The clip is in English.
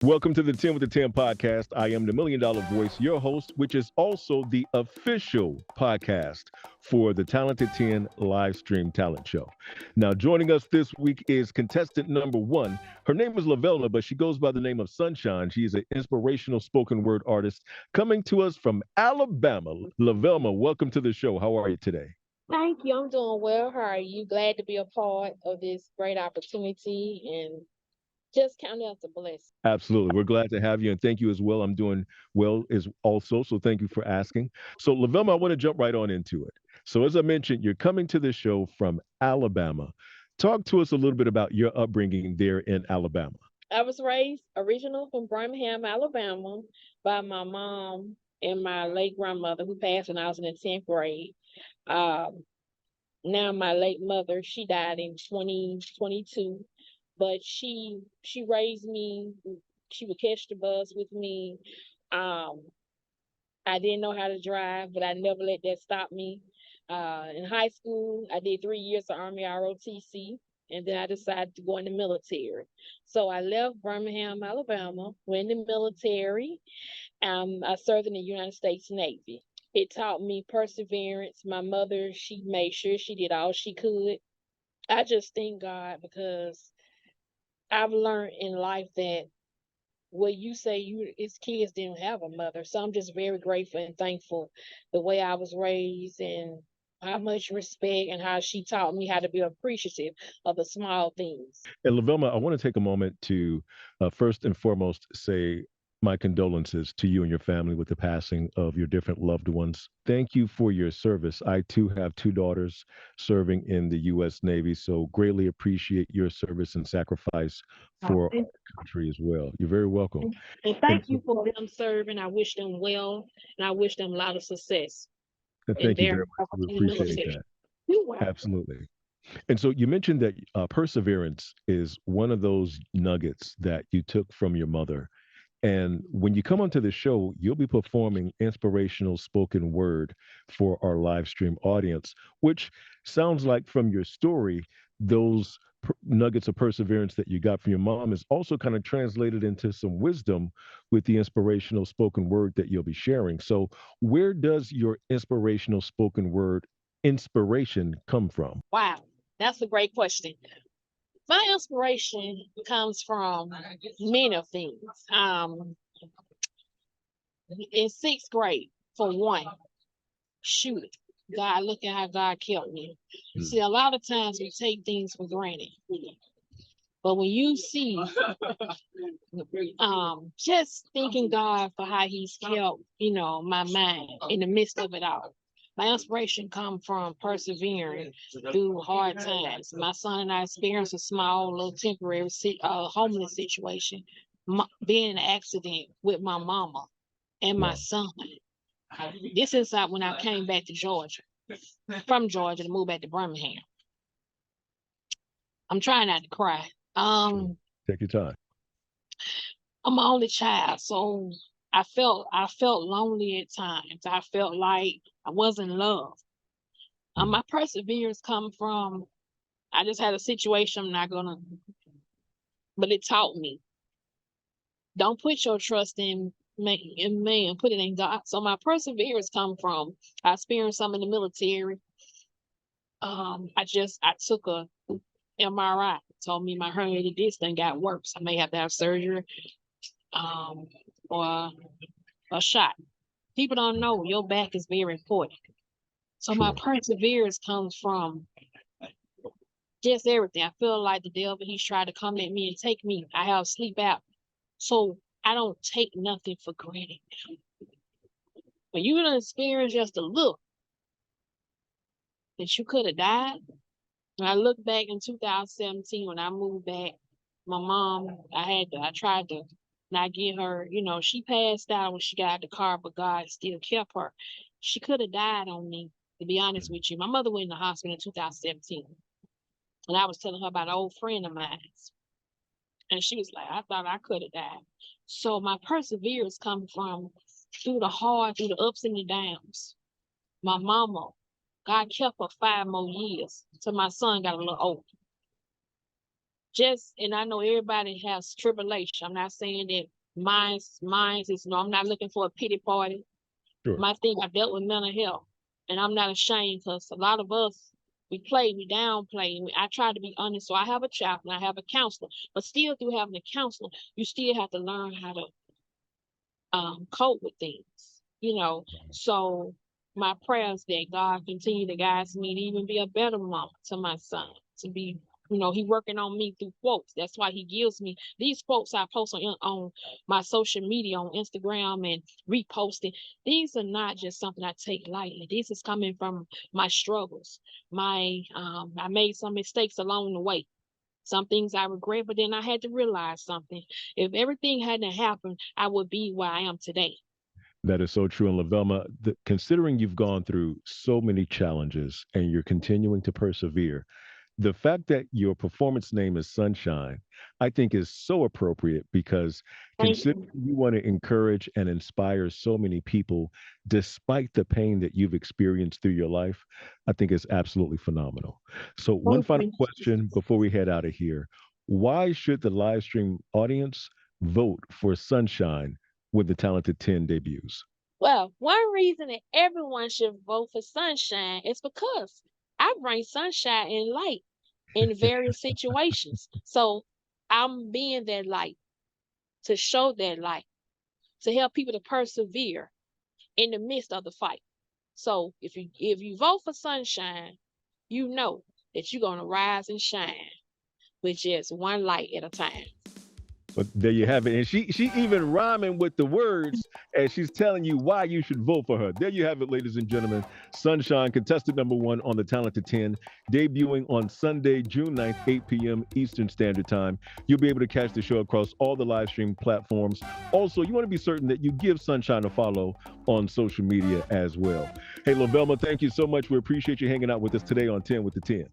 Welcome to the 10 with the 10 podcast. I am the Million Dollar Voice, your host, which is also the official podcast for the Talented 10 live stream talent show. Now, joining us this week is contestant number one. Her name is LaVelma, but she goes by the name of Sunshine. She is an inspirational spoken word artist coming to us from Alabama. LaVelma, welcome to the show. How are you today? Thank you. I'm doing well. How are you? Glad to be a part of this great opportunity and just count it as a blessing. Absolutely. We're glad to have you and thank you as well. I'm doing well as also, so thank you for asking. So, Lavelma, I want to jump right on into it. So, as I mentioned, you're coming to the show from Alabama. Talk to us a little bit about your upbringing there in Alabama. I was raised original from Birmingham, Alabama, by my mom and my late grandmother who passed when I was in the 10th grade. Um, Now my late mother, she died in 2022, but she raised me. She would catch the bus with me. Um, I didn't know how to drive, but I never let that stop me. In high school, I did 3 years of Army ROTC, and then I decided to go in the military. So I left Birmingham, Alabama, went in the military. I served in the United States Navy. It taught me perseverance. My mother, she made sure she did all she could. I just thank God because I've learned in life that what you say you his kids didn't have a mother. So I'm just very grateful and thankful the way I was raised and how much respect and how she taught me how to be appreciative of the small things. And Lavelma, I want to take a moment to first and foremost say my condolences to you and your family with the passing of your different loved ones. Thank you for your service. I too have two daughters serving in the U.S. Navy, so greatly appreciate your service and sacrifice for our country as well. You're very welcome. And And thank so, you for them serving. I wish them well and I wish them a lot of success and in thank you their very much. We in the appreciate military. that. You're welcome. Absolutely. And so you mentioned that perseverance is one of those nuggets that you took from your mother. And when you come onto the show, you'll be performing inspirational spoken word for our live stream audience, which sounds like from your story, those nuggets of perseverance that you got from your mom is also kind of translated into some wisdom with the inspirational spoken word that you'll be sharing. So, where does your inspirational spoken word inspiration come from? Wow, that's a great question. My inspiration comes from many of things. In sixth grade, for one, shoot, God, look at how God kept me. Mm. See, a lot of times we take things for granted, but when you see, just thanking God for how He's kept, my mind in the midst of it all. My inspiration come from persevering through hard times. My son and I experienced a small, little temporary homeless situation, being in an accident with my mama and my Wow. son. This is when I came back to Georgia, from Georgia to move back to Birmingham. I'm trying not to cry. Sure. Take your time. I'm my only child, so I felt lonely at times. I felt like I wasn't loved. Mm. My perseverance come from I just had a situation I'm not gonna, but it taught me don't put your trust in man, put it in God. So my perseverance come from I experienced some in the military. I took a MRI. Told me my herniated disc thing got worse. I may have to have surgery, um, or a shot. People don't know your back is very important. So my Sure. perseverance comes from just everything. I feel like the devil, he's trying to come at me and take me. I have sleep out. So I don't take nothing for granted. When you don't experience just a look that you could have died. When I look back in 2017 when I moved back, my mom, I tried to not get her, she passed out when she got out the car, but God still kept her. She could have died on me, to be honest Mm. with you. My mother went in the hospital in 2017. And I was telling her about an old friend of mine. And she was like, I thought I could have died. So my perseverance comes from through the ups and the downs. My mama, God kept her 5 more years till my son got a little older. just, and I know everybody has tribulation. I'm not saying that mine's is no, I'm not looking for a pity party. Sure. My thing, I dealt with mental health, and I'm not ashamed because a lot of us, we downplay. I try to be honest. So I have a chaplain, I have a counselor, but still through having a counselor, you still have to learn how to cope with things, you know. So my prayers that God continue to guide me to even be a better mom to my son, to be, he working on me through quotes. That's why he gives me these quotes I post on my social media, on Instagram and reposting. These are not just something I take lightly. This is coming from my struggles. I made some mistakes along the way. Some things I regret, but then I had to realize something. If everything hadn't happened, I would be where I am today. That is so true. And LaVelma, considering you've gone through so many challenges and you're continuing to persevere, the fact that your performance name is Sunshine, I think is so appropriate because Thank considering you. you want to encourage and inspire so many people despite the pain that you've experienced through your life, I think it's absolutely phenomenal. So, one Thank final you. question before we head out of here. Why should the live stream audience vote for Sunshine when the Talented 10 debuts? Well, one reason that everyone should vote for sunshine is because I bring sunshine and light in various situations. So I'm being that light, to show that light, to help people to persevere in the midst of the fight. So if you vote for sunshine, you know that you're gonna rise and shine with just one light at a time. But there you have it. And she even rhyming with the words as she's telling you why you should vote for her. There you have it, ladies and gentlemen. Sunshine, contestant number one on the Talented 10, debuting on Sunday, June 9th, 8 p.m. Eastern Standard Time. You'll be able to catch the show across all the live stream platforms. Also, you want to be certain that you give Sunshine a follow on social media as well. Hey, LaVelma, thank you so much. We appreciate you hanging out with us today on 10 with the 10.